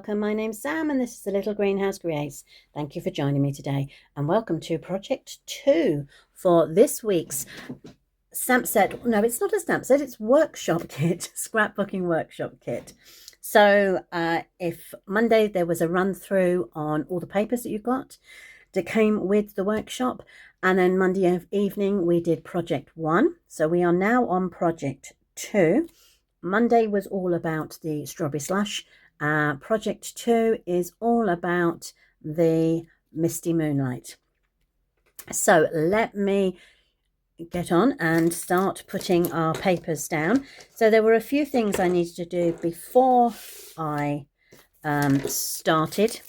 welcome. My name's Sam and this is the Little Greenhouse Creates. Thank you for joining me today and welcome to Project 2 for this week's stamp set. No, it's not a stamp set, it's workshop kit, scrapbooking workshop kit. So if Monday there was a run through on all the papers that you got that came with the workshop, and then Monday evening we did Project 1. So we are now on Project 2. Monday was all about the strawberry slush. Project 2 is all about the misty moonlight. So let me get on and start putting our papers down. So there were a few things I needed to do before I started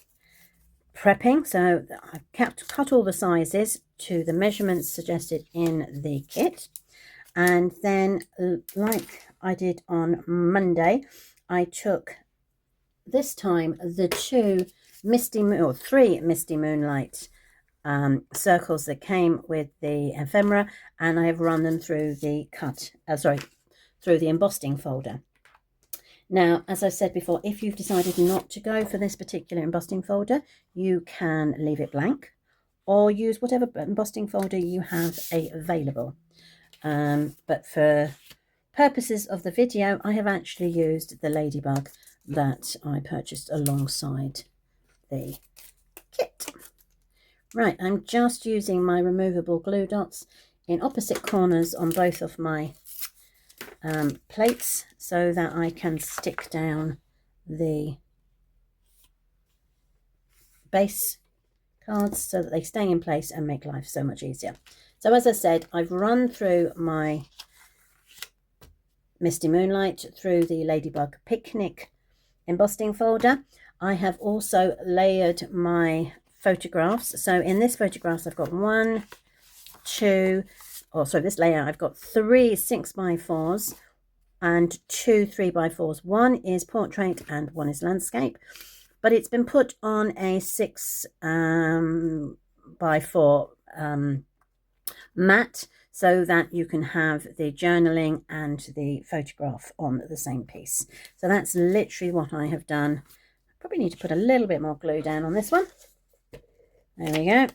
prepping. So I cut all the sizes to the measurements suggested in the kit. And then, like I did on Monday, I took this time the three misty moonlight circles that came with the ephemera, and I have run them through the through the embossing folder. Now, as I said before, if you've decided not to go for this particular embossing folder, you can leave it blank or use whatever embossing folder you have available. But for purposes of the video, I have actually used the ladybug that I purchased alongside the kit. Right, I'm just using my removable glue dots in opposite corners on both of my plates so that I can stick down the base cards so that they stay in place and make life so much easier. So as I said, I've run through my Misty Moonlight through the Ladybug Picnic embossing folder. I have also layered my photographs. So in this photographs, I've got this layout, I've got 3 6x4s and 2 3x4s. One is portrait and one is landscape, but it's been put on a 6x4 mat so that you can have the journaling and the photograph on the same piece. So that's literally what I have done. Probably need to put a little bit more glue down on this one. There we go.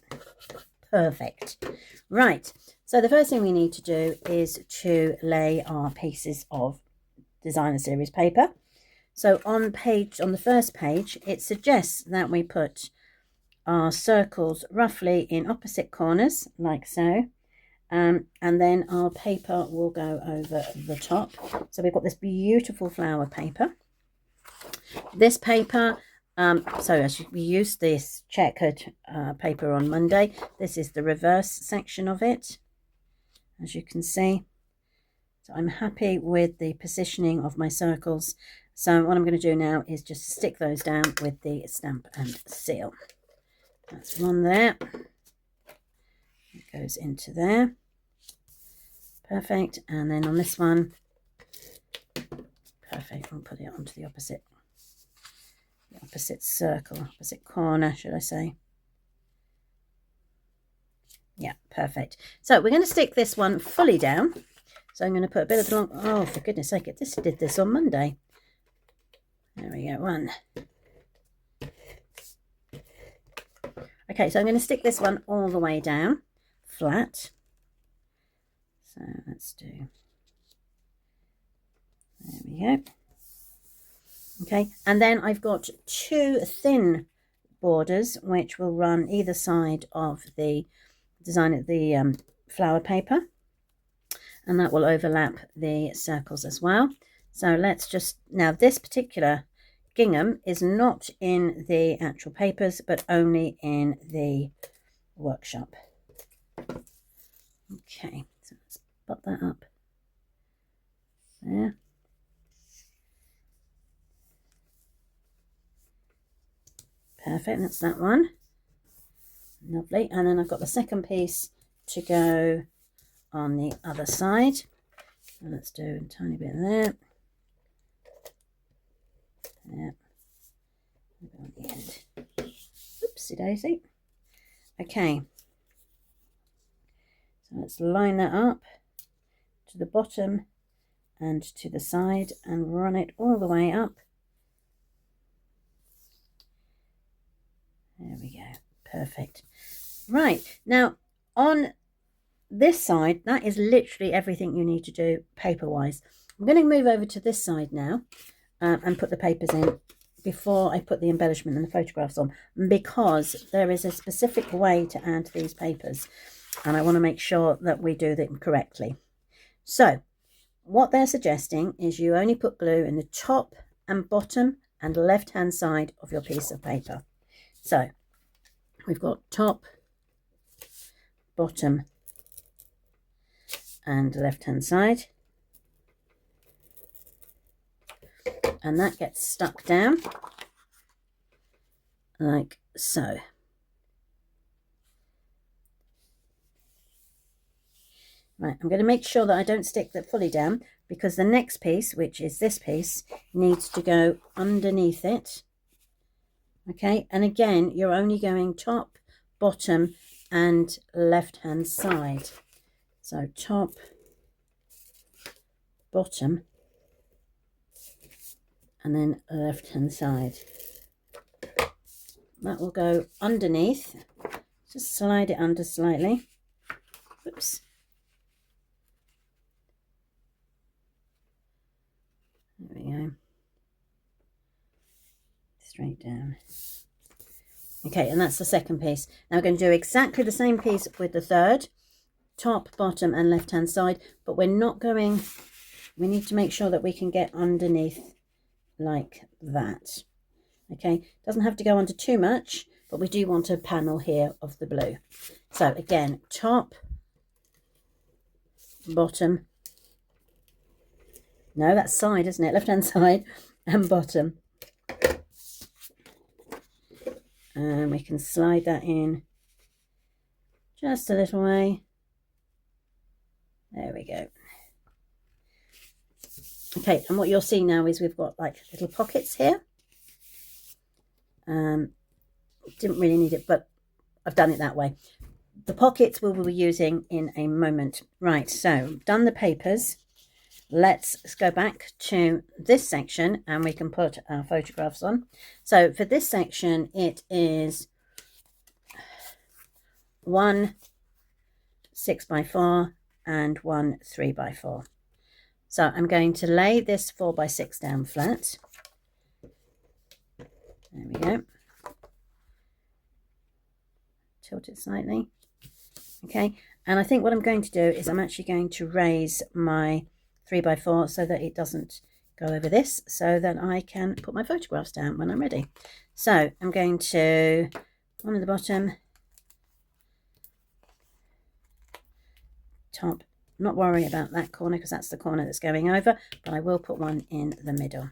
Perfect. Right, so the first thing we need to do is to lay our pieces of designer series paper. So on the first page, it suggests that we put our circles roughly in opposite corners, like so. And then our paper will go over the top. So we've got this beautiful flower paper. This paper, so as we used this checkered paper on Monday, this is the reverse section of it, as you can see. So I'm happy with the positioning of my circles. So what I'm going to do now is just stick those down with the Stamp and Seal. That's one there. It goes into there. Perfect. And then on this one, perfect. We'll put it onto the opposite circle, opposite corner, should I say. Yeah, perfect. So we're going to stick this one fully down. So I'm going to put a bit of the oh, for goodness sake, I did this on Monday. There we go, one. Okay, so I'm going to stick this one all the way down, flat. So let's do, there we go. Okay, and then I've got 2 thin borders which will run either side of the design of the flower paper, and that will overlap the circles as well. So let's just, now this particular gingham is not in the actual papers but only in the workshop. Okay, so let's pop that up there. Perfect, that's that one. Lovely. And then I've got the second piece to go on the other side. So let's do a tiny bit there. Yeah. On the end. Oopsie daisy. Okay. So let's line that up to the bottom and to the side and run it all the way up There we go. Perfect. Right, now on this side, that is literally everything you need to do paper-wise. I'm going to move over to this side now and put the papers in before I put the embellishment and the photographs on, because there is a specific way to add these papers and I want to make sure that we do them correctly. So what they're suggesting is you only put glue in the top and bottom and left hand side of your piece of paper. So we've got top, bottom and left hand side, and that gets stuck down like so. Right, I'm going to make sure that I don't stick that fully down, because the next piece, which is this piece, needs to go underneath it. Okay, and again, you're only going top, bottom and left hand side. So top, bottom and then left hand side. That will go underneath. Just slide it under slightly. Oops. There we go. Straight down. Okay, and that's the second piece. Now we're going to do exactly the same piece with the third. Top, bottom and left hand side, but we're not going, we need to make sure that we can get underneath like that. Okay, doesn't have to go under too much, but we do want a panel here of the blue. So again, top, bottom, no, that's side, isn't it? Left hand side and bottom. And we can slide that in just a little way. There we go. Okay, and what you'll see now is we've got like little pockets here. Didn't really need it, but I've done it that way. The pockets we will be using in a moment. Right, so done the papers. Let's go back to this section and we can put our photographs on. So for this section, it is 1 6x4 and 1 3x4. So I'm going to lay this 4x6 down flat. There we go. Tilt it slightly. Okay, and I think what I'm going to do is I'm actually going to raise my 3x4 so that it doesn't go over this, so that I can put my photographs down when I'm ready. So I'm going to one at the bottom, top. Not worry about that corner because that's the corner that's going over, but I will put one in the middle.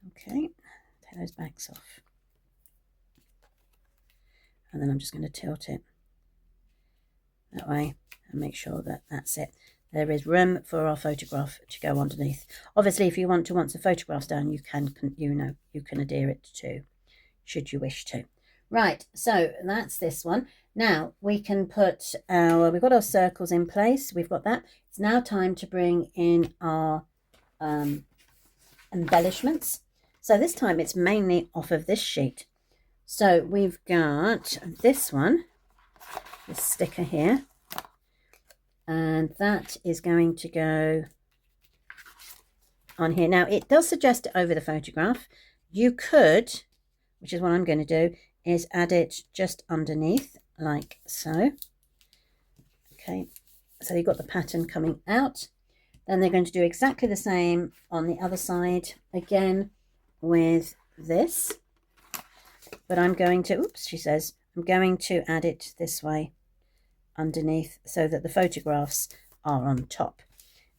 Okay, take those backs off. And then I'm just going to tilt it that way and make sure that that's it. There is room for our photograph to go underneath. Obviously, if you want to, once the photograph's down, you can adhere it to, should you wish to. Right, so that's this one. Now we can put our, we've got our circles in place. We've got that. It's now time to bring in our embellishments. So this time it's mainly off of this sheet. So we've got this one, this sticker here, and that is going to go on here. Now it does suggest it over the photograph. You could, which is what I'm going to do, is add it just underneath like so. Okay, so you've got the pattern coming out. Then they're going to do exactly the same on the other side again with this, but I'm going to, oops, she says, I'm going to add it this way underneath so that the photographs are on top.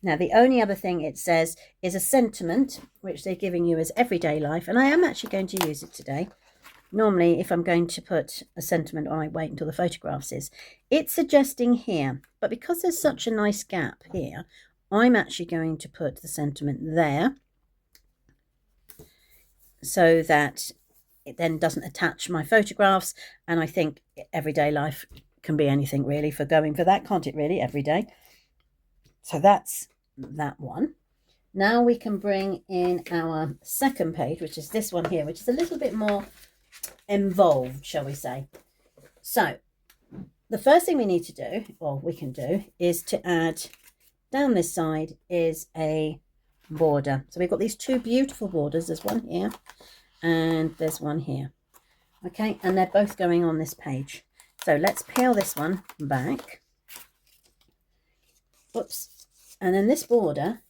Now the only other thing it says is a sentiment, which they're giving you as everyday life, and I am actually going to use it today. Normally, if I'm going to put a sentiment on, I wait until the photographs is. It's suggesting here, but because there's such a nice gap here, I'm actually going to put the sentiment there so that it then doesn't attach my photographs. And I think everyday life can be anything really for going for that, can't it really, every day? So that's that one. Now we can bring in our second page, which is this one here, which is a little bit more involved, shall we say. So the first thing we need to do, or we can do, is to add down this side is a border. So we've got these two beautiful borders. There's one here and there's one here. Okay, and they're both going on this page. So let's peel this one back. Oops. And then this border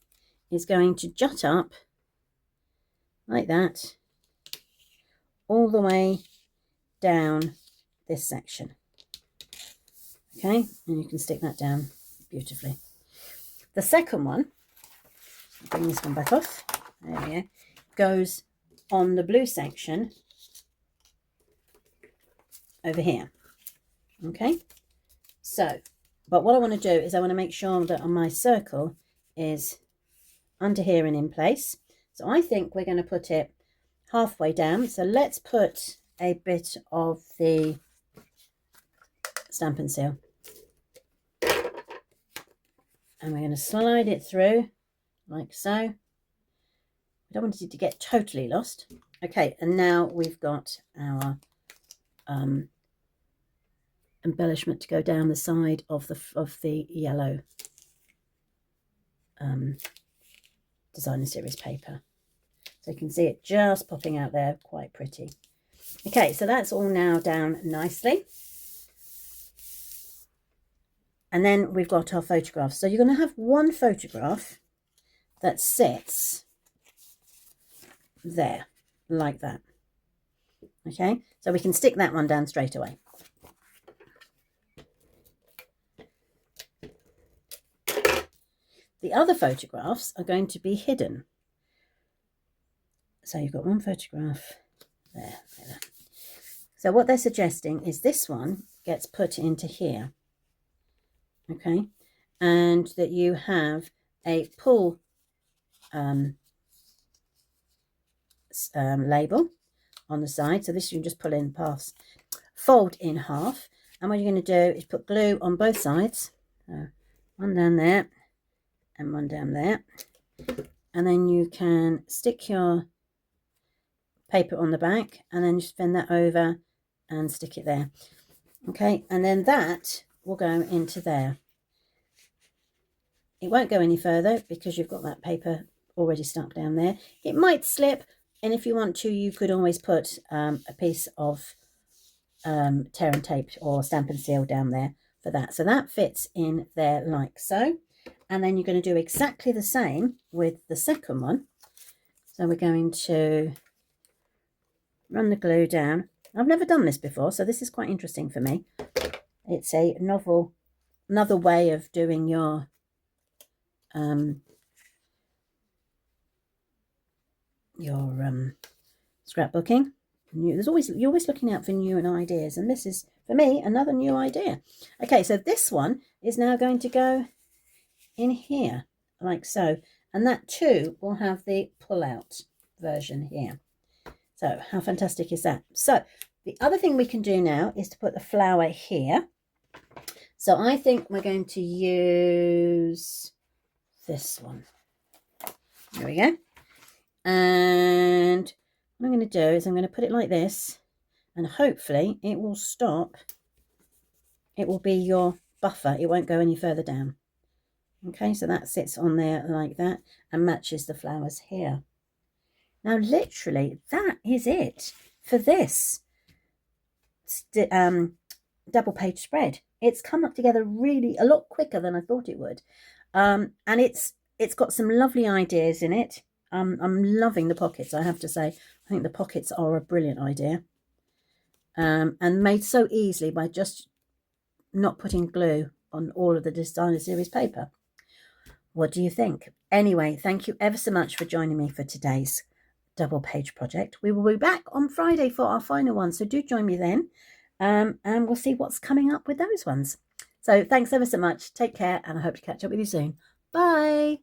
is going to jut up like that all the way down this section. Okay, and you can stick that down beautifully. The second one, bring this one back off, there we go, goes on the blue section over here. Okay, so, but what I want to do is I want to make sure that my circle is under here and in place. So I think we're going to put it halfway down. So let's put a bit of the Stampin' Seal. And we're going to slide it through like so. I don't want it to get totally lost. Okay, and now we've got our embellishment to go down the side of the yellow designer series paper. So you can see it just popping out there, quite pretty. Okay, so that's all now down nicely. And then we've got our photographs. So you're going to have one photograph that sits there, like that. Okay, so we can stick that one down straight away. The other photographs are going to be hidden. So you've got one photograph there, there. So what they're suggesting is this one gets put into here. Okay, and that you have a pull label on the side. So this you can just pull in past, fold in half, and what you're going to do is put glue on both sides. One down there and one down there, and then you can stick your paper on the back and then just bend that over and stick it there. Okay, and then that will go into there. It won't go any further because you've got that paper already stuck down there. It might slip, and if you want to, you could always put a piece of tear and tape or Stampin' Seal down there for that. So that fits in there like so. And then you're going to do exactly the same with the second one. So we're going to run the glue down. I've never done this before, so this is quite interesting for me. It's a novel, another way of doing your scrapbooking. You're always looking out for new ideas, and this is for me another new idea. Okay, so this one is now going to go in here like so, and that too will have the pull-out version here. So how fantastic is that? So the other thing we can do now is to put the flower here. So I think we're going to use this one. There we go. And what I'm going to do is I'm going to put it like this, and hopefully it will stop. It will be your buffer. It won't go any further down. Okay, so that sits on there like that and matches the flowers here. Now, literally, that is it for this double page spread. It's come up together really a lot quicker than I thought it would. And it's got some lovely ideas in it. I'm loving the pockets, I have to say. I think the pockets are a brilliant idea. And made so easily by just not putting glue on all of the designer series paper. What do you think? Anyway, thank you ever so much for joining me for today's double page project. We will be back on Friday for our final one, so do join me then, and we'll see what's coming up with those ones. So thanks ever so much. Take care, and I hope to catch up with you soon. Bye.